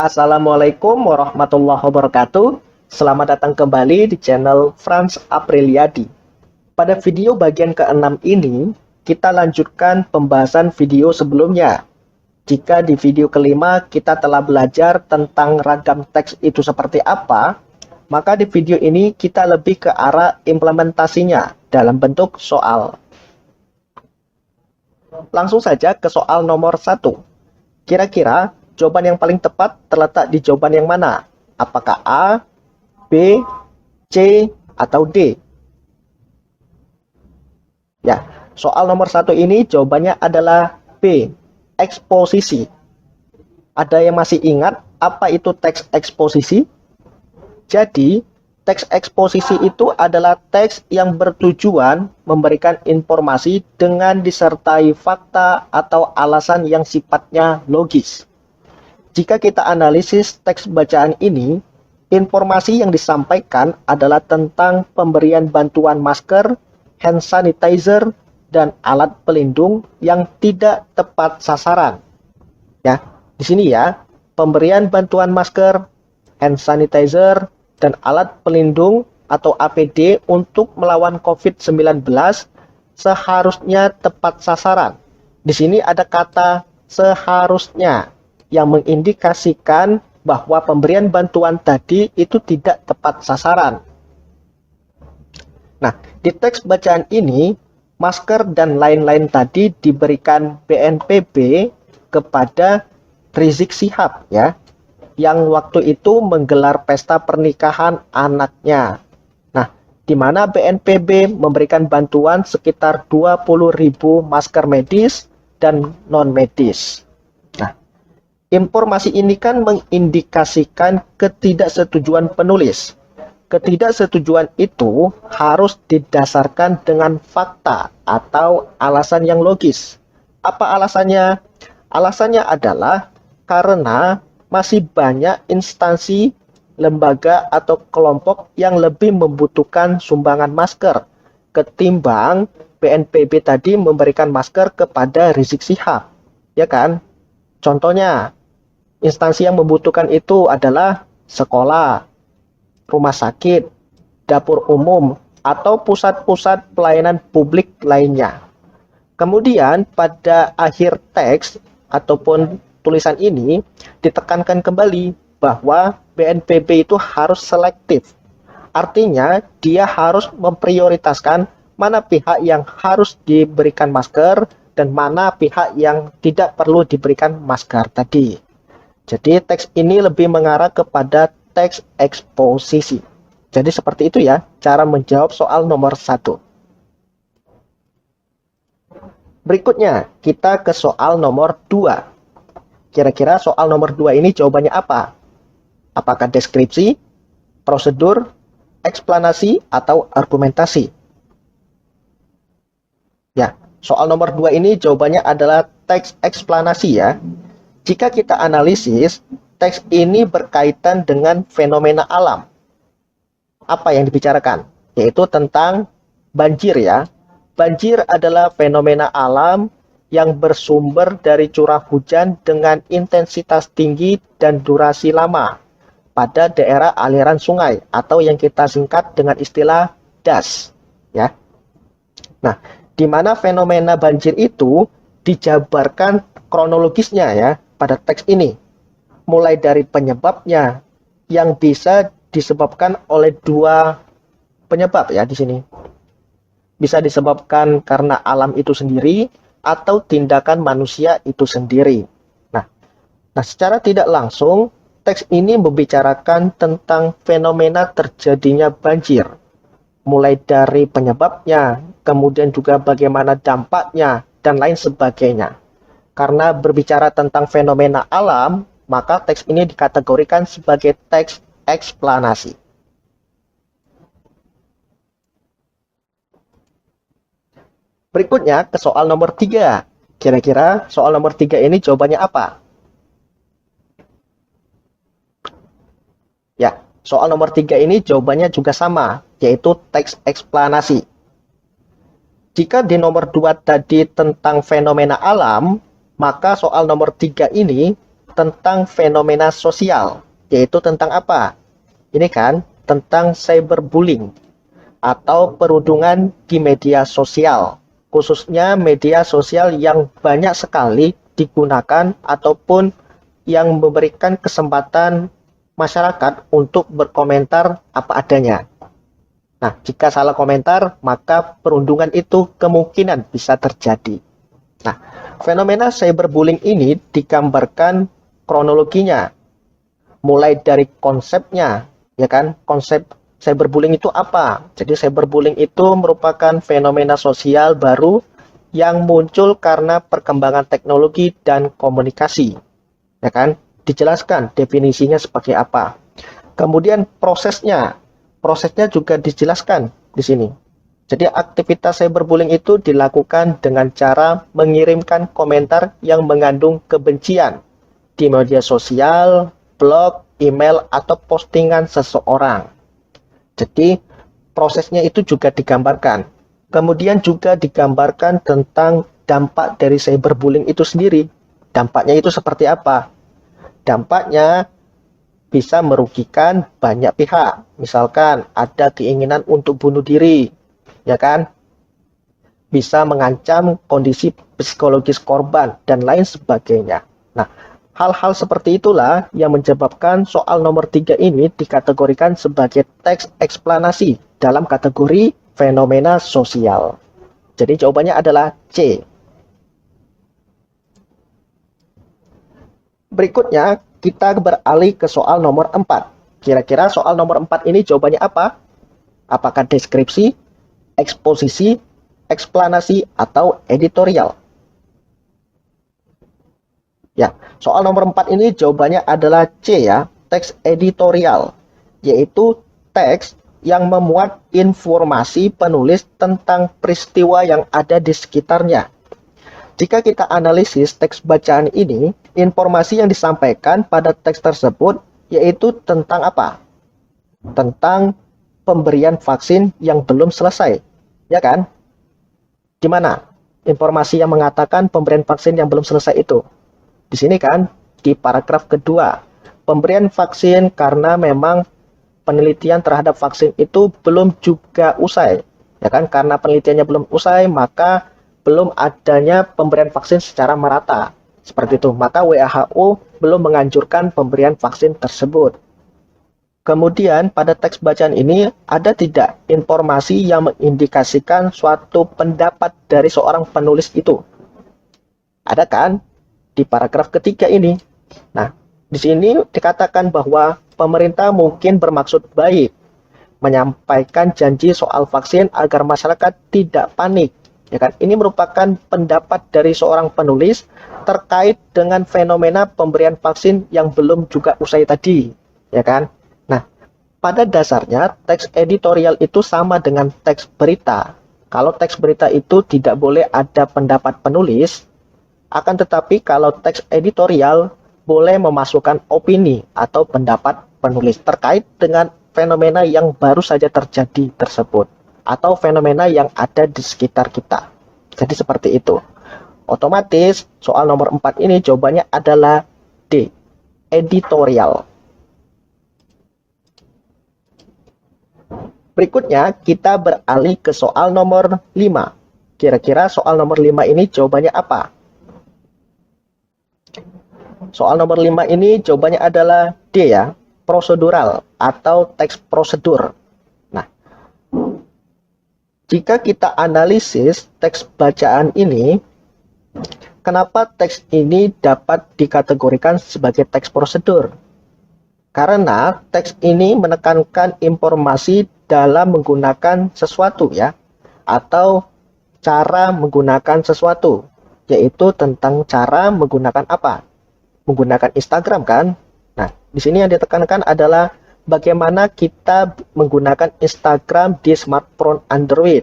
Assalamualaikum warahmatullahi wabarakatuh. Selamat datang kembali di channel Franz Apriliadi. Pada video bagian ke-6 ini, kita lanjutkan pembahasan video sebelumnya. Jika di video kelima kita telah belajar tentang ragam teks itu seperti apa, maka di video ini kita lebih ke arah implementasinya dalam bentuk soal. Langsung saja ke soal nomor 1. Kira-kira jawaban yang paling tepat terletak di jawaban yang mana? Apakah A, B, C, atau D? Ya, soal nomor 1 ini jawabannya adalah B, eksposisi. Ada yang masih ingat apa itu teks eksposisi? Jadi, teks eksposisi itu adalah teks yang bertujuan memberikan informasi dengan disertai fakta atau alasan yang sifatnya logis. Jika kita analisis teks bacaan ini, informasi yang disampaikan adalah tentang pemberian bantuan masker, hand sanitizer, dan alat pelindung yang tidak tepat sasaran. Ya, di sini ya, pemberian bantuan masker, hand sanitizer, dan alat pelindung atau APD untuk melawan COVID-19 seharusnya tepat sasaran. Di sini ada kata seharusnya yang mengindikasikan bahwa pemberian bantuan tadi itu tidak tepat sasaran. Nah, di teks bacaan ini, masker dan lain-lain tadi diberikan BNPB kepada Rizik Syihab ya, yang waktu itu menggelar pesta pernikahan anaknya. Nah, di mana BNPB memberikan bantuan sekitar 20.000 masker medis dan non-medis. Informasi ini kan mengindikasikan ketidaksetujuan penulis. Ketidaksetujuan itu harus didasarkan dengan fakta atau alasan yang logis. Apa alasannya? Alasannya adalah karena masih banyak instansi, lembaga, atau kelompok yang lebih membutuhkan sumbangan masker ketimbang BNPB tadi memberikan masker kepada Rizik Syihab. Ya kan? Contohnya, instansi yang membutuhkan itu adalah sekolah, rumah sakit, dapur umum, atau pusat-pusat pelayanan publik lainnya. Kemudian pada akhir teks ataupun tulisan ini ditekankan kembali bahwa BNPB itu harus selektif. Artinya dia harus memprioritaskan mana pihak yang harus diberikan masker dan mana pihak yang tidak perlu diberikan masker tadi. Jadi teks ini lebih mengarah kepada teks eksposisi. Jadi seperti itu ya cara menjawab soal nomor 1. Berikutnya kita ke soal nomor 2. Kira-kira soal nomor 2 ini jawabannya apa? Apakah deskripsi, prosedur, eksplanasi, atau argumentasi? Ya, soal nomor 2 ini jawabannya adalah teks eksplanasi ya. Jika kita analisis, teks ini berkaitan dengan fenomena alam. Apa yang dibicarakan? Yaitu tentang banjir ya. Banjir adalah fenomena alam yang bersumber dari curah hujan dengan intensitas tinggi dan durasi lama pada daerah aliran sungai atau yang kita singkat dengan istilah DAS. Ya. Nah, di mana fenomena banjir itu dijabarkan kronologisnya ya pada teks ini, mulai dari penyebabnya yang bisa disebabkan oleh dua penyebab ya di sini. Bisa disebabkan karena alam itu sendiri atau tindakan manusia itu sendiri. Nah, secara tidak langsung teks ini membicarakan tentang fenomena terjadinya banjir, mulai dari penyebabnya, kemudian juga bagaimana dampaknya dan lain sebagainya. Karena berbicara tentang fenomena alam, maka teks ini dikategorikan sebagai teks eksplanasi. Berikutnya ke soal nomor 3. Kira-kira soal nomor 3 ini jawabannya apa? Ya, soal nomor 3 ini jawabannya juga sama, yaitu teks eksplanasi. Jika di nomor 2 tadi tentang fenomena alam, maka soal nomor 3 ini tentang fenomena sosial, yaitu tentang apa? Ini kan tentang cyberbullying atau perundungan di media sosial, khususnya media sosial yang banyak sekali digunakan ataupun yang memberikan kesempatan masyarakat untuk berkomentar apa adanya. Nah, jika salah komentar, maka perundungan itu kemungkinan bisa terjadi. Nah, fenomena cyberbullying ini digambarkan kronologinya, mulai dari konsepnya, ya kan? Konsep cyberbullying itu apa? Jadi cyberbullying itu merupakan fenomena sosial baru yang muncul karena perkembangan teknologi dan komunikasi, ya kan? Dijelaskan definisinya seperti apa. Kemudian prosesnya juga dijelaskan di sini. Jadi aktivitas cyberbullying itu dilakukan dengan cara mengirimkan komentar yang mengandung kebencian di media sosial, blog, email, atau postingan seseorang. Jadi prosesnya itu juga digambarkan. Kemudian juga digambarkan tentang dampak dari cyberbullying itu sendiri. Dampaknya itu seperti apa? Dampaknya bisa merugikan banyak pihak. Misalkan ada keinginan untuk bunuh diri, ya kan? Bisa mengancam kondisi psikologis korban dan lain sebagainya. Nah, hal-hal seperti itulah yang menyebabkan soal nomor 3 ini dikategorikan sebagai teks eksplanasi dalam kategori fenomena sosial. Jadi jawabannya adalah C. Berikutnya, kita beralih ke soal nomor 4. Kira-kira soal nomor 4 ini jawabannya apa? Apakah deskripsi, eksposisi, eksplanasi, atau editorial? Ya, soal nomor 4 ini jawabannya adalah C ya, teks editorial, yaitu teks yang memuat informasi penulis tentang peristiwa yang ada di sekitarnya. Jika kita analisis teks bacaan ini, informasi yang disampaikan pada teks tersebut yaitu tentang apa? Tentang pemberian vaksin yang belum selesai, ya kan? Gimana? Informasi yang mengatakan pemberian vaksin yang belum selesai itu. Di sini kan, di paragraf kedua, pemberian vaksin karena memang penelitian terhadap vaksin itu belum juga usai, ya kan? Karena penelitiannya belum usai, maka belum adanya pemberian vaksin secara merata. Seperti itu, maka WHO belum menganjurkan pemberian vaksin tersebut. Kemudian pada teks bacaan ini ada tidak informasi yang mengindikasikan suatu pendapat dari seorang penulis itu? Ada kan? Di paragraf ketiga ini. Nah, di sini dikatakan bahwa pemerintah mungkin bermaksud baik menyampaikan janji soal vaksin agar masyarakat tidak panik. Ya kan? Ini merupakan pendapat dari seorang penulis terkait dengan fenomena pemberian vaksin yang belum juga usai tadi, ya kan? Nah, pada dasarnya teks editorial itu sama dengan teks berita. Kalau teks berita itu tidak boleh ada pendapat penulis, akan tetapi kalau teks editorial boleh memasukkan opini atau pendapat penulis terkait dengan fenomena yang baru saja terjadi tersebut, atau fenomena yang ada di sekitar kita. Jadi seperti itu. Otomatis soal nomor 4 ini jawabannya adalah D, editorial. Berikutnya kita beralih ke soal nomor 5. Kira-kira soal nomor 5 ini jawabannya apa? Soal nomor 5 ini jawabannya adalah D ya, prosedural atau teks prosedur. Jika kita analisis teks bacaan ini, kenapa teks ini dapat dikategorikan sebagai teks prosedur? Karena teks ini menekankan informasi dalam menggunakan sesuatu ya, atau cara menggunakan sesuatu, yaitu tentang cara menggunakan apa? Menggunakan Instagram kan? Nah, di sini yang ditekankan adalah bagaimana kita menggunakan Instagram di smartphone Android.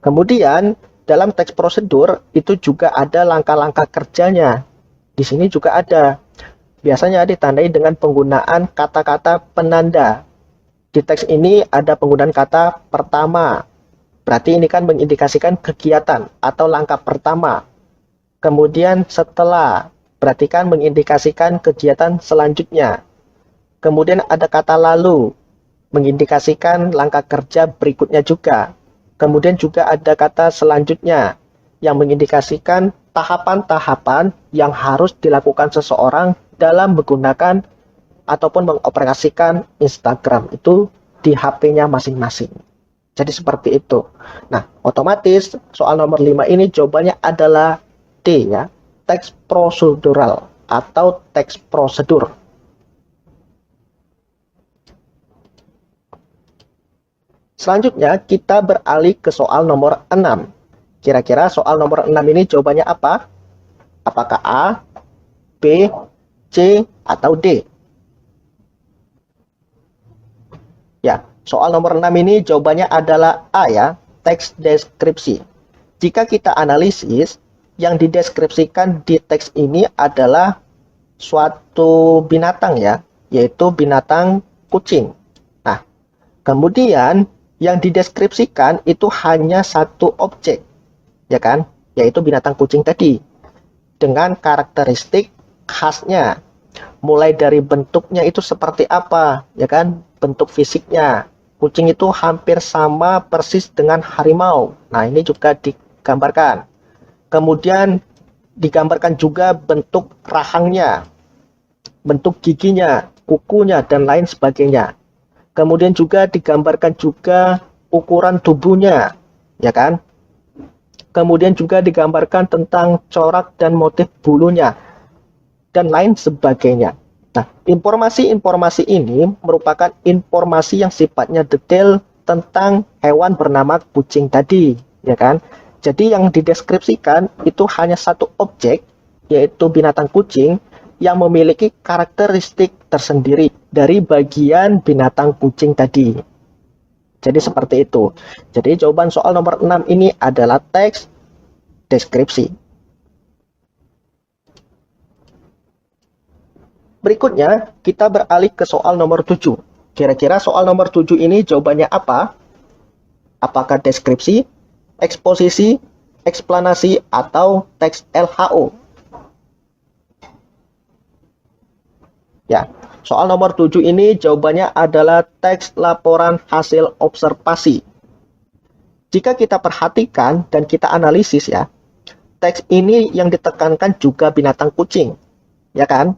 Kemudian dalam teks prosedur itu juga ada langkah-langkah kerjanya. Di sini juga ada. Biasanya ditandai dengan penggunaan kata-kata penanda. Di teks ini ada penggunaan kata pertama. Berarti ini kan mengindikasikan kegiatan atau langkah pertama. Kemudian setelah, berarti kan mengindikasikan kegiatan selanjutnya. Kemudian ada kata lalu, mengindikasikan langkah kerja berikutnya juga. Kemudian juga ada kata selanjutnya, yang mengindikasikan tahapan-tahapan yang harus dilakukan seseorang dalam menggunakan ataupun mengoperasikan Instagram itu di HP-nya masing-masing. Jadi seperti itu. Nah, otomatis soal nomor 5 ini jawabannya adalah D ya, teks prosedural atau teks prosedur. Selanjutnya kita beralih ke soal nomor 6. Kira-kira soal nomor 6 ini jawabannya apa? Apakah A, B, C, atau D? Ya, soal nomor 6 ini jawabannya adalah A ya, teks deskripsi. Jika kita analisis, yang dideskripsikan di teks ini adalah suatu binatang ya, yaitu binatang kucing. Nah, kemudian yang dideskripsikan itu hanya satu objek, ya kan? Yaitu binatang kucing tadi, dengan karakteristik khasnya. Mulai dari bentuknya itu seperti apa, ya kan? Bentuk fisiknya. Kucing itu hampir sama persis dengan harimau. Nah, ini juga digambarkan. Kemudian digambarkan juga bentuk rahangnya, bentuk giginya, kukunya, dan lain sebagainya. Kemudian juga digambarkan juga ukuran tubuhnya, ya kan? Kemudian juga digambarkan tentang corak dan motif bulunya, dan lain sebagainya. Nah, informasi-informasi ini merupakan informasi yang sifatnya detail tentang hewan bernama kucing tadi, ya kan? Jadi yang dideskripsikan itu hanya satu objek, yaitu binatang kucing, yang memiliki karakteristik tersendiri dari bagian binatang kucing tadi. Jadi seperti itu. Jadi jawaban soal nomor 6 ini adalah teks deskripsi. Berikutnya, kita beralih ke soal nomor 7. Kira-kira soal nomor 7 ini jawabannya apa? Apakah deskripsi, eksposisi, eksplanasi, atau teks LHO? Ya, soal nomor 7 ini jawabannya adalah teks laporan hasil observasi. Jika kita perhatikan dan kita analisis ya, teks ini yang ditekankan juga binatang kucing, ya kan?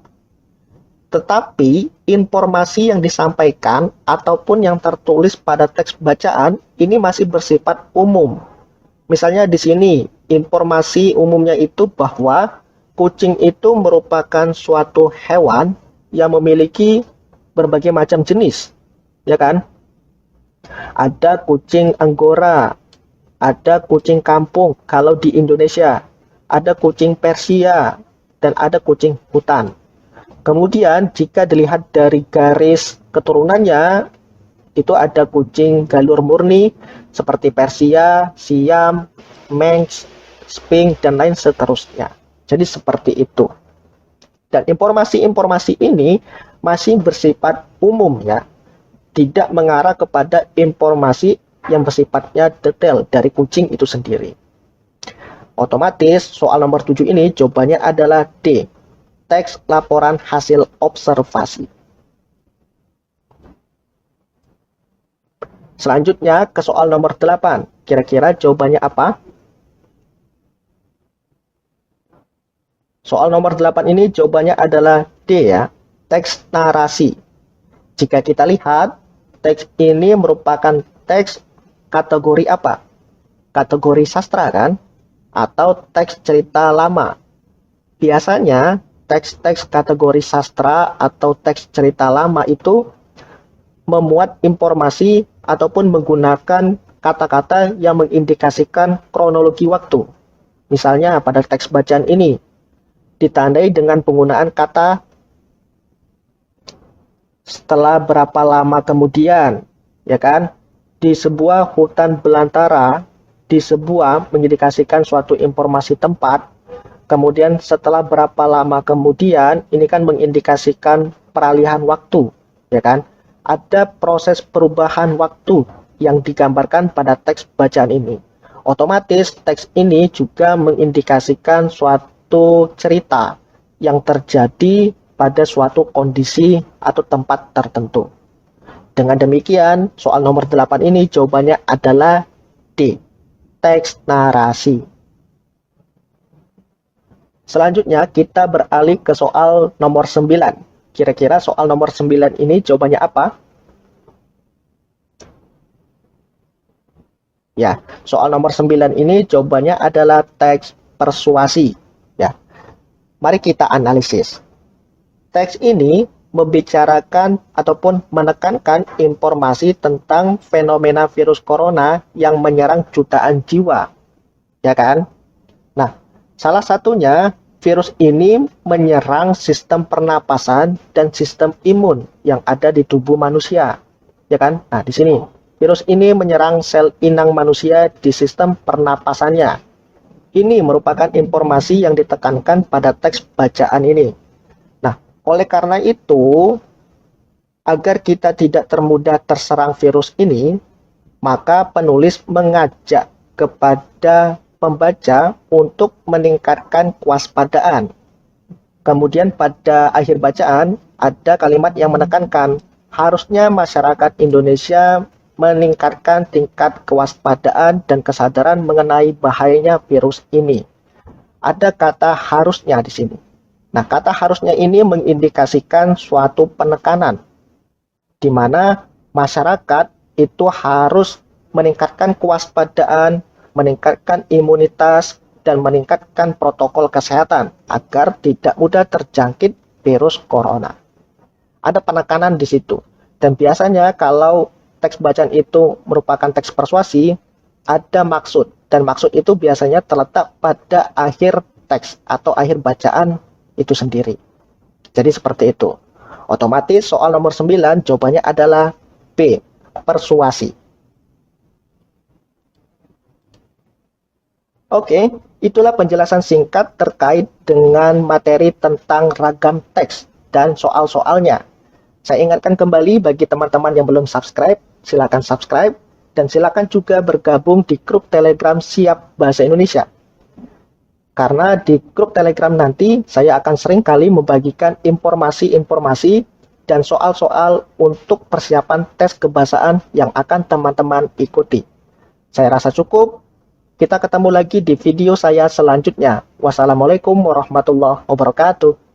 Tetapi informasi yang disampaikan ataupun yang tertulis pada teks bacaan ini masih bersifat umum. Misalnya di sini informasi umumnya itu bahwa kucing itu merupakan suatu hewan yang memiliki berbagai macam jenis, ya kan? Ada kucing Anggora, ada kucing kampung kalau di Indonesia, ada kucing Persia, dan ada kucing hutan. Kemudian jika dilihat dari garis keturunannya, itu ada kucing galur murni seperti Persia, Siam, Manx, Sphinx, dan lain seterusnya. Jadi seperti itu. Dan informasi-informasi ini masih bersifat umum ya, tidak mengarah kepada informasi yang bersifatnya detail dari kucing itu sendiri. Otomatis soal nomor 7 ini jawabannya adalah D, teks laporan hasil observasi. Selanjutnya ke soal nomor 8. Kira-kira jawabannya apa? Soal nomor 8 ini jawabannya adalah D ya, teks narasi. Jika kita lihat, teks ini merupakan teks kategori apa? Kategori sastra kan? Atau teks cerita lama. Biasanya teks-teks kategori sastra atau teks cerita lama itu memuat informasi ataupun menggunakan kata-kata yang mengindikasikan kronologi waktu. Misalnya pada teks bacaan ini ditandai dengan penggunaan kata setelah berapa lama kemudian, ya kan? Di sebuah hutan belantara, di sebuah mengindikasikan suatu informasi tempat. Kemudian setelah berapa lama kemudian, ini kan mengindikasikan peralihan waktu, ya kan? Ada proses perubahan waktu yang digambarkan pada teks bacaan ini. Otomatis teks ini juga mengindikasikan suatu cerita yang terjadi pada suatu kondisi atau tempat tertentu. Dengan demikian, soal nomor 8 ini jawabannya adalah D, teks narasi. Selanjutnya kita beralih ke soal nomor 9. Kira-kira soal nomor 9 ini jawabannya apa? Ya, soal nomor 9 ini jawabannya adalah teks persuasi. Ya, mari kita analisis. Teks ini membicarakan ataupun menekankan informasi tentang fenomena virus corona yang menyerang jutaan jiwa, ya kan? Nah, salah satunya virus ini menyerang sistem pernapasan dan sistem imun yang ada di tubuh manusia, ya kan? Nah, di sini virus ini menyerang sel inang manusia di sistem pernapasannya. Ini merupakan informasi yang ditekankan pada teks bacaan ini. Oleh karena itu, agar kita tidak mudah terserang virus ini, maka penulis mengajak kepada pembaca untuk meningkatkan kewaspadaan. Kemudian pada akhir bacaan, ada kalimat yang menekankan, harusnya masyarakat Indonesia meningkatkan tingkat kewaspadaan dan kesadaran mengenai bahayanya virus ini. Ada kata harusnya di sini. Nah, kata harusnya ini mengindikasikan suatu penekanan, di mana masyarakat itu harus meningkatkan kewaspadaan, meningkatkan imunitas, dan meningkatkan protokol kesehatan agar tidak mudah terjangkit virus corona. Ada penekanan di situ. Dan biasanya kalau teks bacaan itu merupakan teks persuasi, ada maksud. Dan maksud itu biasanya terletak pada akhir teks atau akhir bacaan itu sendiri. Jadi seperti itu. Otomatis soal nomor 9 jawabannya adalah B, persuasi. Oke, itulah penjelasan singkat terkait dengan materi tentang ragam teks dan soal-soalnya. Saya ingatkan kembali bagi teman-teman yang belum subscribe, silakan subscribe dan silakan juga bergabung di grup Telegram Siap Bahasa Indonesia. Karena di grup Telegram nanti saya akan sering kali membagikan informasi-informasi dan soal-soal untuk persiapan tes kebahasaan yang akan teman-teman ikuti. Saya rasa cukup. Kita ketemu lagi di video saya selanjutnya. Wassalamualaikum warahmatullahi wabarakatuh.